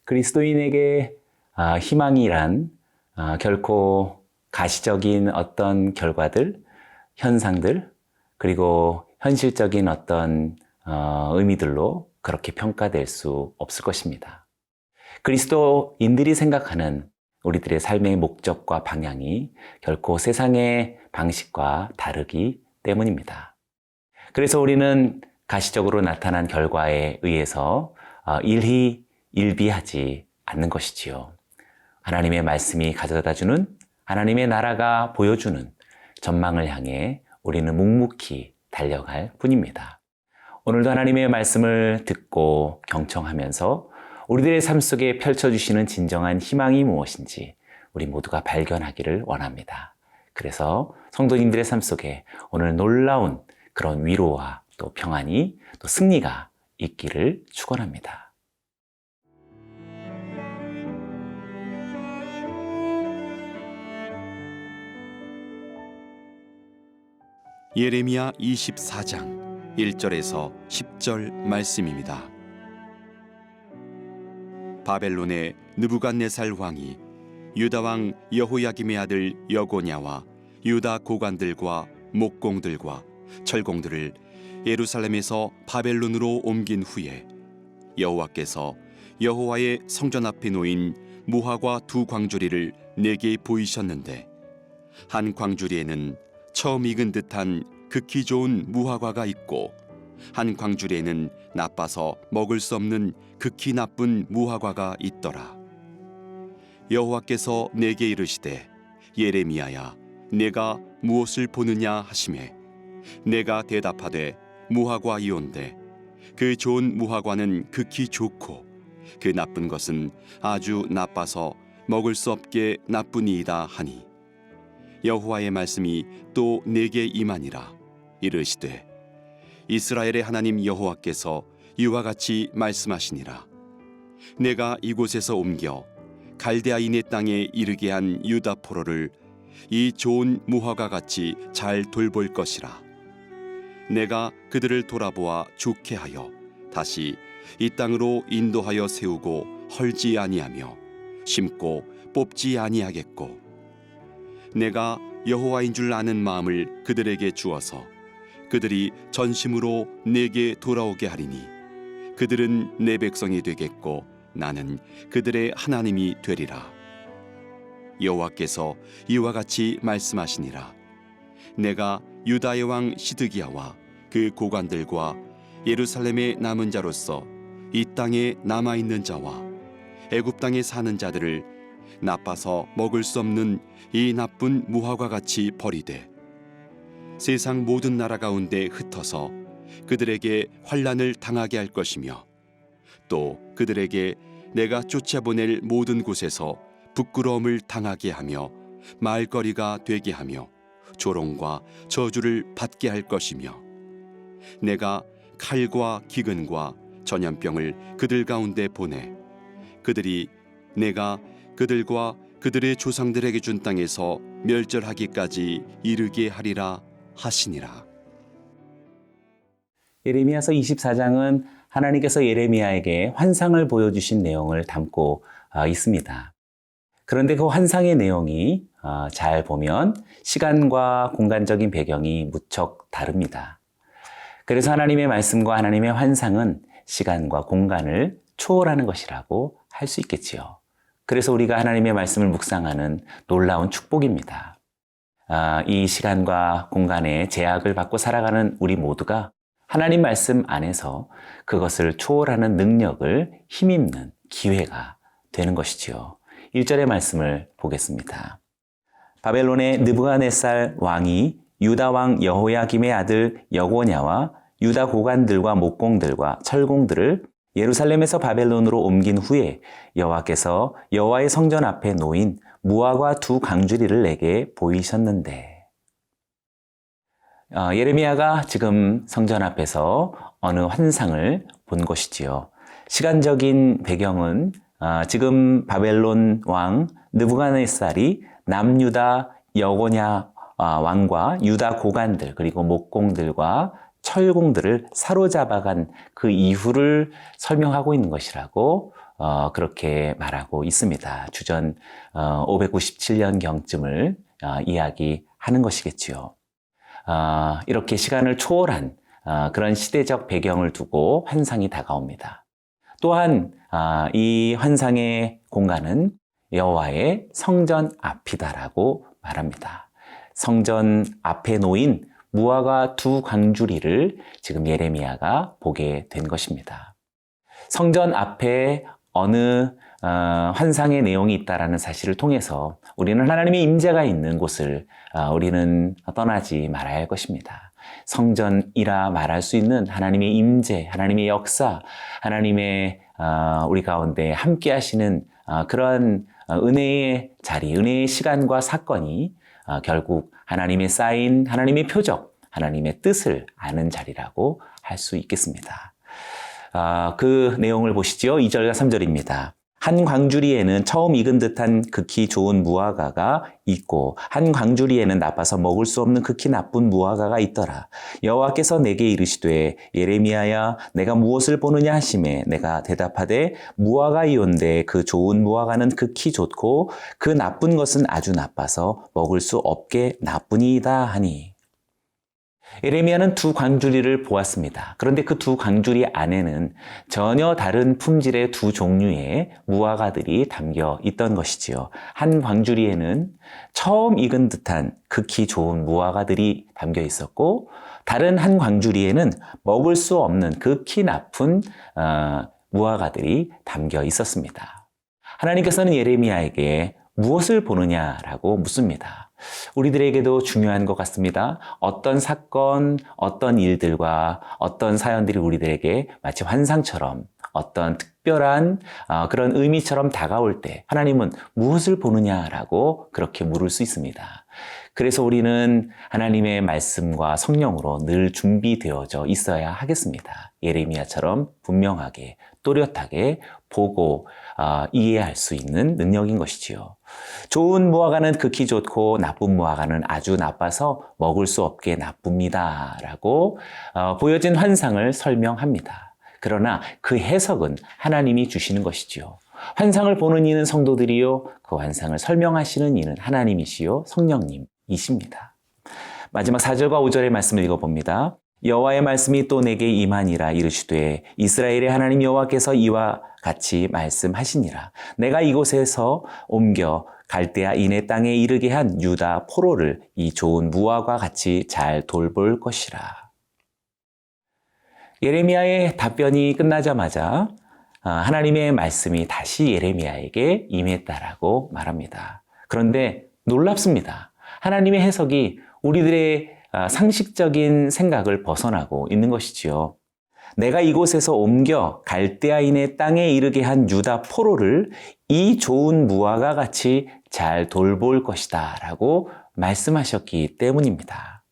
그리스도인에게 희망이란 결코 가시적인 어떤 결과들, 현상들, 그리고 현실적인 어떤 의미들로 그렇게 평가될 수 없을 것입니다. 그리스도인들이 생각하는 우리들의 삶의 목적과 방향이 결코 세상의 방식과 다르기 때문입니다. 그래서 우리는 가시적으로 나타난 결과에 의해서 일희일비하지 않는 것이지요. 하나님의 말씀이 가져다주는, 하나님의 나라가 보여주는 전망을 향해 우리는 묵묵히 달려갈 뿐입니다. 오늘도 하나님의 말씀을 듣고 경청하면서 우리들의 삶 속에 펼쳐주시는 진정한 희망이 무엇인지 우리 모두가 발견하기를 원합니다. 그래서 성도님들의 삶 속에 오늘 놀라운 그런 위로와 또 평안이 또 승리가 있기를 축원합니다. 예레미야 24장 1절에서 10절 말씀입니다. 바벨론의 느부갓네살 왕이 유다 왕 여호야김의 아들 여고냐와 유다 고관들과 목공들과 철공들을 예루살렘에서 바벨론으로 옮긴 후에 여호와께서 여호와의 성전 앞에 놓인 무화과 두 광주리를 내게 보이셨는데, 한 광주리에는 처음 익은 듯한 극히 좋은 무화과가 있고, 한 광주리에는 나빠서 먹을 수 없는 극히 나쁜 무화과가 있더라. 여호와께서 내게 이르시되, 예레미야야, 내가 무엇을 보느냐 하시매, 내가 대답하되 무화과이온데 그 좋은 무화과는 극히 좋고 그 나쁜 것은 아주 나빠서 먹을 수 없게 나쁘니이다 하니, 여호와의 말씀이 또 내게 임하니라. 이르시되, 이스라엘의 하나님 여호와께서 이와 같이 말씀하시니라. 내가 이곳에서 옮겨 갈대아인의 땅에 이르게 한 유다 포로를 이 좋은 무화과 같이 잘 돌볼 것이라. 내가 그들을 돌아보아 좋게 하여 다시 이 땅으로 인도하여 세우고 헐지 아니하며 심고 뽑지 아니하겠고, 내가 여호와인 줄 아는 마음을 그들에게 주어서 그들이 전심으로 내게 돌아오게 하리니, 그들은 내 백성이 되겠고 나는 그들의 하나님이 되리라. 여호와께서 이와 같이 말씀하시니라. 내가 유다의 왕 시드기야와 그 고관들과 예루살렘의 남은 자로서 이 땅에 남아있는 자와 애굽 땅에 사는 자들을 나빠서 먹을 수 없는 이 나쁜 무화과 같이 버리되 세상 모든 나라 가운데 흩어서 그들에게 환난을 당하게 할 것이며, 또 그들에게 내가 쫓아보낼 모든 곳에서 부끄러움을 당하게 하며 말거리가 되게 하며 조롱과 저주를 받게 할 것이며, 내가 칼과 기근과 전염병을 그들 가운데 보내 그들이 내가 그들과 그들의 조상들에게 준 땅에서 멸절하기까지 이르게 하리라 하시니라. 예레미야서 24장은 하나님께서 예레미야에게 환상을 보여주신 내용을 담고 있습니다. 그런데 그 환상의 내용이 잘 보면 시간과 공간적인 배경이 무척 다릅니다. 그래서 하나님의 말씀과 하나님의 환상은 시간과 공간을 초월하는 것이라고 할 수 있겠지요. 그래서 우리가 하나님의 말씀을 묵상하는 놀라운 축복입니다. 이 시간과 공간의 제약을 받고 살아가는 우리 모두가 하나님 말씀 안에서 그것을 초월하는 능력을 힘입는 기회가 되는 것이지요. 1절의 말씀을 보겠습니다. 바벨론의 느부갓네살 왕이 유다 왕 여호야김의 아들 여고냐와 유다 고관들과 목공들과 철공들을 예루살렘에서 바벨론으로 옮긴 후에 여호와께서 여호와의 성전 앞에 놓인 무화과 두 강주리를 내게 보이셨는데, 예레미야가 지금 성전 앞에서 어느 환상을 본 것이지요. 시간적인 배경은 지금 바벨론 왕 느부갓네살이 남유다 여고냐 왕과 유다 고관들 그리고 목공들과 철공들을 사로잡아간 그 이후를 설명하고 있는 것이라고 그렇게 말하고 있습니다. 주전 597년경쯤을 이야기하는 것이겠지요. 이렇게 시간을 초월한 그런 시대적 배경을 두고 환상이 다가옵니다. 또한 이 환상의 공간은 여호와의 성전 앞이다라고 말합니다. 성전 앞에 놓인 무화과 두 광주리를 지금 예레미야가 보게 된 것입니다. 성전 앞에 어느 환상의 내용이 있다라는 사실을 통해서 우리는 하나님의 임재가 있는 곳을 우리는 떠나지 말아야 할 것입니다. 성전이라 말할 수 있는 하나님의 임재, 하나님의 역사, 하나님의 우리 가운데 함께 하시는 그런 은혜의 자리, 은혜의 시간과 사건이 결국 하나님의 사인, 하나님의 표적, 하나님의 뜻을 아는 자리라고 할 수 있겠습니다. 그 내용을 보시죠. 2절과 3절입니다. 한 광주리에는 처음 익은 듯한 극히 좋은 무화과가 있고 한 광주리에는 나빠서 먹을 수 없는 극히 나쁜 무화과가 있더라. 여호와께서 내게 이르시되 예레미야야 내가 무엇을 보느냐 하시매 내가 대답하되 무화과이온데 그 좋은 무화과는 극히 좋고 그 나쁜 것은 아주 나빠서 먹을 수 없게 나쁘니이다 하니. 예레미야는 두 광주리를 보았습니다. 그런데 그 두 광주리 안에는 전혀 다른 품질의 두 종류의 무화과들이 담겨 있던 것이지요. 한 광주리에는 처음 익은 듯한 극히 좋은 무화과들이 담겨 있었고 다른 한 광주리에는 먹을 수 없는 극히 나쁜 무화과들이 담겨 있었습니다. 하나님께서는 예레미야에게 무엇을 보느냐라고 묻습니다. 우리들에게도 중요한 것 같습니다. 어떤 사건, 어떤 일들과 어떤 사연들이 우리들에게 마치 환상처럼 어떤 특별한 그런 의미처럼 다가올 때 하나님은 무엇을 보느냐라고 그렇게 물을 수 있습니다. 그래서 우리는 하나님의 말씀과 성령으로 늘 준비되어져 있어야 하겠습니다. 예레미야처럼 분명하게 또렷하게 보고 이해할 수 있는 능력인 것이지요. 좋은 무화과는 극히 좋고 나쁜 무화과는 아주 나빠서 먹을 수 없게 나쁩니다. 라고 보여진 환상을 설명합니다. 그러나 그 해석은 하나님이 주시는 것이지요. 환상을 보는 이는 성도들이요. 그 환상을 설명하시는 이는 하나님이시요. 성령님이십니다. 마지막 4절과 5절의 말씀을 읽어봅니다. 여호와의 말씀이 또 내게 임하니라 이르시되 이스라엘의 하나님 여호와께서 이와 같이 말씀하시니라. 내가 이곳에서 옮겨 갈대아인의 땅에 이르게 한 유다 포로를 이 좋은 무화과 같이 잘 돌볼 것이라. 예레미야의 답변이 끝나자마자 하나님의 말씀이 다시 예레미야에게 임했다라고 말합니다. 그런데 놀랍습니다. 하나님의 해석이 우리들의 상식적인 생각을 벗어나고 있는 것이지요. 내가 이곳에서 옮겨 갈대아인의 땅에 이르게 한 유다 포로를 이 좋은 무화과 같이 잘 돌볼 것이다 라고 말씀하셨기 때문입니다.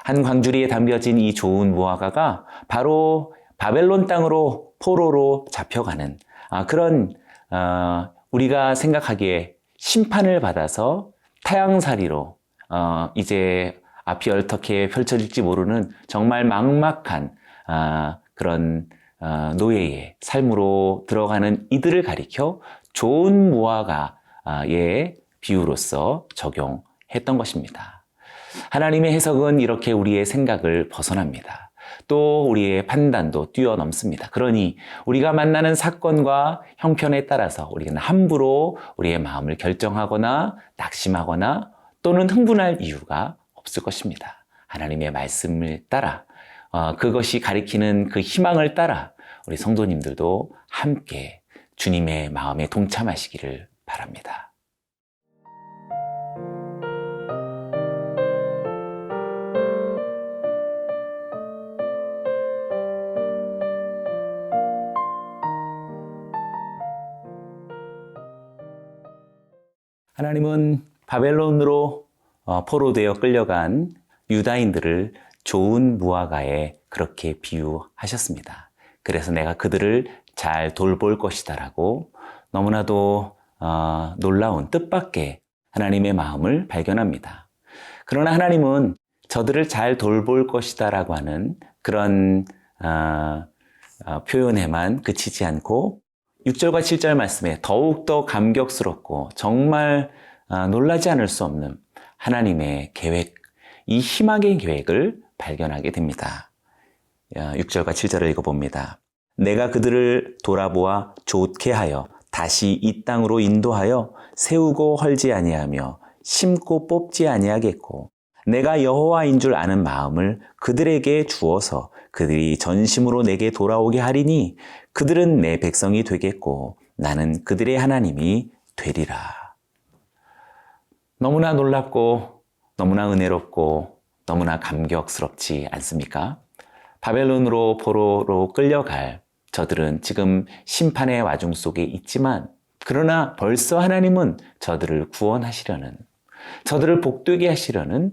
한 광주리에 담겨진 이 좋은 무화과가 바로 바벨론 땅으로 포로로 잡혀가는 그런 우리가 생각하기에 심판을 받아서 타향살이로 이제 앞이 어떻게 펼쳐질지 모르는 정말 막막한 그런 노예의 삶으로 들어가는 이들을 가리켜 좋은 무화과의 비유로서 적용했던 것입니다. 하나님의 해석은 이렇게 우리의 생각을 벗어납니다. 또 우리의 판단도 뛰어넘습니다. 그러니 우리가 만나는 사건과 형편에 따라서 우리는 함부로 우리의 마음을 결정하거나 낙심하거나 또는 흥분할 이유가 없을 것입니다. 하나님의 말씀을 따라 그것이 가리키는 그 희망을 따라 우리 성도님들도 함께 주님의 마음에 동참하시기를 바랍니다. 하나님은 바벨론으로 포로되어 끌려간 유다인들을 좋은 무화과에 그렇게 비유하셨습니다. 그래서 내가 그들을 잘 돌볼 것이다 라고 너무나도 놀라운 뜻밖의 하나님의 마음을 발견합니다. 그러나 하나님은 저들을 잘 돌볼 것이다 라고 하는 그런 표현에만 그치지 않고 6절과 7절 말씀에 더욱더 감격스럽고 정말 놀라지 않을 수 없는 하나님의 계획, 이 희망의 계획을 발견하게 됩니다. 6절과 7절을 읽어봅니다. 내가 그들을 돌아보아 좋게 하여 다시 이 땅으로 인도하여 세우고 헐지 아니하며 심고 뽑지 아니하겠고 내가 여호와인 줄 아는 마음을 그들에게 주어서 그들이 전심으로 내게 돌아오게 하리니 그들은 내 백성이 되겠고 나는 그들의 하나님이 되리라. 너무나 놀랍고 너무나 은혜롭고 너무나 감격스럽지 않습니까? 바벨론으로 포로로 끌려갈 저들은 지금 심판의 와중 속에 있지만 그러나 벌써 하나님은 저들을 구원하시려는, 저들을 복되게 하시려는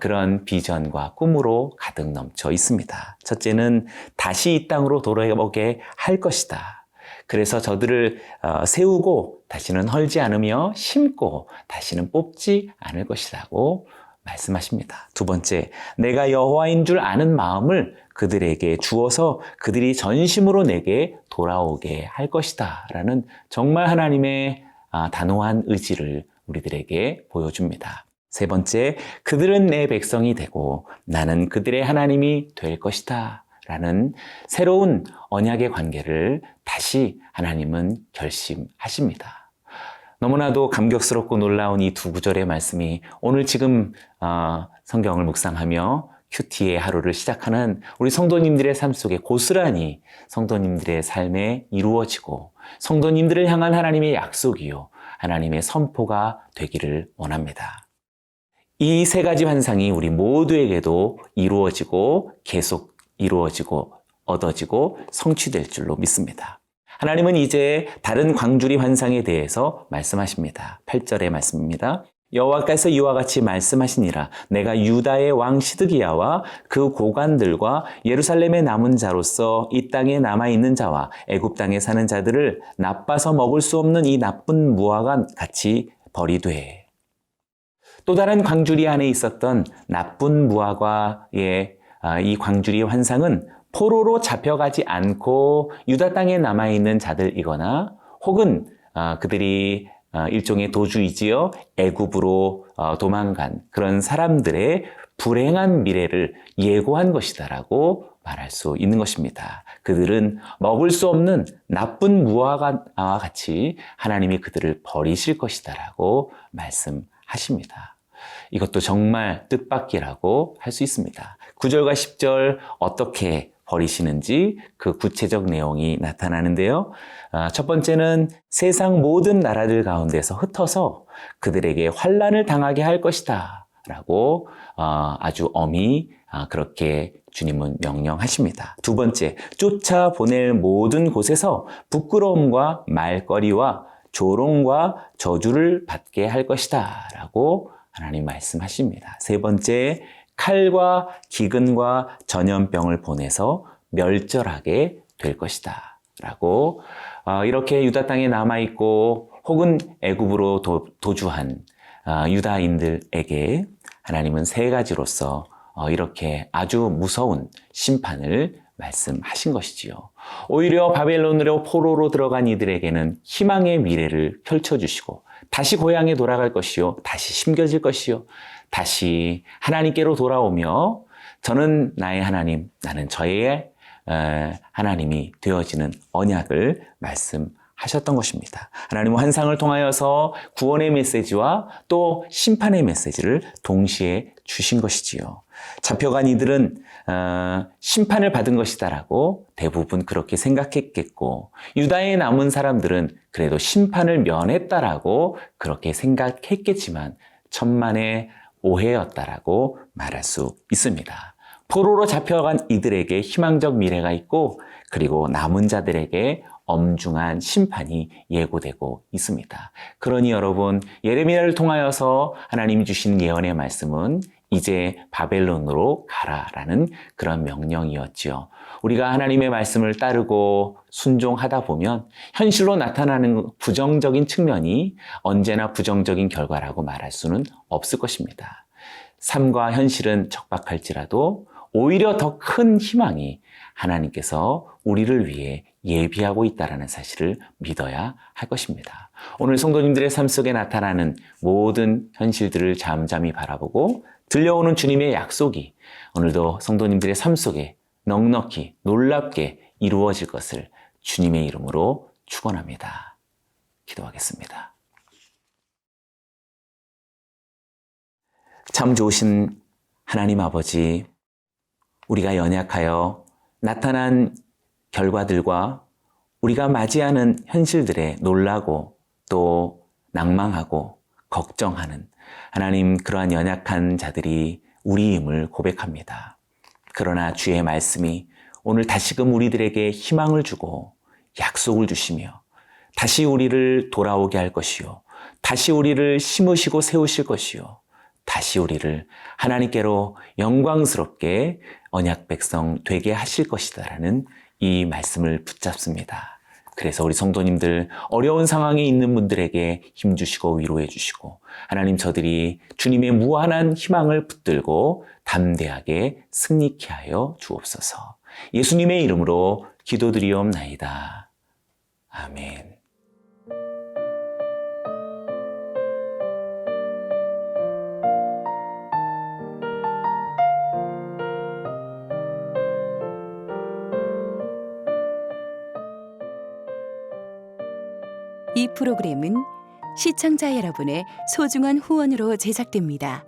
그런 비전과 꿈으로 가득 넘쳐 있습니다. 첫째는 다시 이 땅으로 돌아오게 할 것이다. 그래서 저들을 세우고 다시는 헐지 않으며 심고 다시는 뽑지 않을 것이라고 말씀하십니다. 두 번째, 내가 여호와인 줄 아는 마음을 그들에게 주어서 그들이 전심으로 내게 돌아오게 할 것이다 라는 정말 하나님의 단호한 의지를 우리들에게 보여줍니다. 세 번째, 그들은 내 백성이 되고 나는 그들의 하나님이 될 것이다 라는 새로운 언약의 관계를 다시 하나님은 결심하십니다. 너무나도 감격스럽고 놀라운 이 두 구절의 말씀이 오늘 지금 성경을 묵상하며 큐티의 하루를 시작하는 우리 성도님들의 삶 속에 고스란히 성도님들의 삶에 이루어지고 성도님들을 향한 하나님의 약속이요 하나님의 선포가 되기를 원합니다. 이 세 가지 환상이 우리 모두에게도 이루어지고 계속 이루어지고 얻어지고 성취될 줄로 믿습니다. 하나님은 이제 다른 광주리 환상에 대해서 말씀하십니다. 8절의 말씀입니다. 여호와께서 이와 같이 말씀하시니라. 내가 유다의 왕 시드기야와 그 고관들과 예루살렘에 남은 자로서 이 땅에 남아있는 자와 애굽 땅에 사는 자들을 나빠서 먹을 수 없는 이 나쁜 무화과 같이 버리되. 또 다른 광주리 안에 있었던 나쁜 무화과의 이 광주리 환상은 포로로 잡혀가지 않고 유다 땅에 남아있는 자들이거나 혹은 그들이 일종의 도주이지요. 애굽으로 도망간 그런 사람들의 불행한 미래를 예고한 것이다라고 말할 수 있는 것입니다. 그들은 먹을 수 없는 나쁜 무화과와 같이 하나님이 그들을 버리실 것이다라고 말씀하십니다. 이것도 정말 뜻밖이라고 할 수 있습니다. 9절과 10절 어떻게 버리시는지 그 구체적 내용이 나타나는데요. 첫 번째는 세상 모든 나라들 가운데서 흩어서 그들에게 환난을 당하게 할 것이다 라고 아주 엄히 그렇게 주님은 명령하십니다. 두 번째, 쫓아보낼 모든 곳에서 부끄러움과 말거리와 조롱과 저주를 받게 할 것이다 라고 하나님 말씀하십니다. 세 번째, 칼과 기근과 전염병을 보내서 멸절하게 될 것이다 라고 이렇게 유다 땅에 남아있고 혹은 애굽으로 도주한 유다인들에게 하나님은 세 가지로서 이렇게 아주 무서운 심판을 말씀하신 것이지요. 오히려 바벨론으로 포로로 들어간 이들에게는 희망의 미래를 펼쳐주시고 다시 고향에 돌아갈 것이요 다시 심겨질 것이요 다시 하나님께로 돌아오며 저는 나의 하나님, 나는 저의 하나님이 되어지는 언약을 말씀하셨던 것입니다. 하나님은 환상을 통하여서 구원의 메시지와 또 심판의 메시지를 동시에 주신 것이지요. 잡혀간 이들은 심판을 받은 것이다라고 대부분 그렇게 생각했겠고 유다에 남은 사람들은 그래도 심판을 면했다라고 그렇게 생각했겠지만 천만의 오해였다라고 말할 수 있습니다. 포로로 잡혀간 이들에게 희망적 미래가 있고 그리고 남은 자들에게 엄중한 심판이 예고되고 있습니다. 그러니 여러분, 예레미야를 통하여서 하나님이 주신 예언의 말씀은 이제 바벨론으로 가라라는 그런 명령이었지요. 우리가 하나님의 말씀을 따르고 순종하다 보면 현실로 나타나는 부정적인 측면이 언제나 부정적인 결과라고 말할 수는 없을 것입니다. 삶과 현실은 척박할지라도 오히려 더 큰 희망이 하나님께서 우리를 위해 예비하고 있다는 사실을 믿어야 할 것입니다. 오늘 성도님들의 삶 속에 나타나는 모든 현실들을 잠잠히 바라보고 들려오는 주님의 약속이 오늘도 성도님들의 삶 속에 넉넉히 놀랍게 이루어질 것을 주님의 이름으로 축원합니다. 기도하겠습니다. 참 좋으신 하나님 아버지, 우리가 연약하여 나타난 결과들과 우리가 맞이하는 현실들에 놀라고 또 낭망하고 걱정하는 하나님, 그러한 연약한 자들이 우리임을 고백합니다. 그러나 주의 말씀이 오늘 다시금 우리들에게 희망을 주고 약속을 주시며 다시 우리를 돌아오게 할 것이요, 다시 우리를 심으시고 세우실 것이요, 다시 우리를 하나님께로 영광스럽게 언약 백성 되게 하실 것이다라는 이 말씀을 붙잡습니다. 그래서 우리 성도님들, 어려운 상황에 있는 분들에게 힘주시고 위로해 주시고, 하나님, 저들이 주님의 무한한 희망을 붙들고 담대하게 승리케 하여 주옵소서. 예수님의 이름으로 기도드리옵나이다. 아멘. 이 프로그램은 시청자 여러분의 소중한 후원으로 제작됩니다.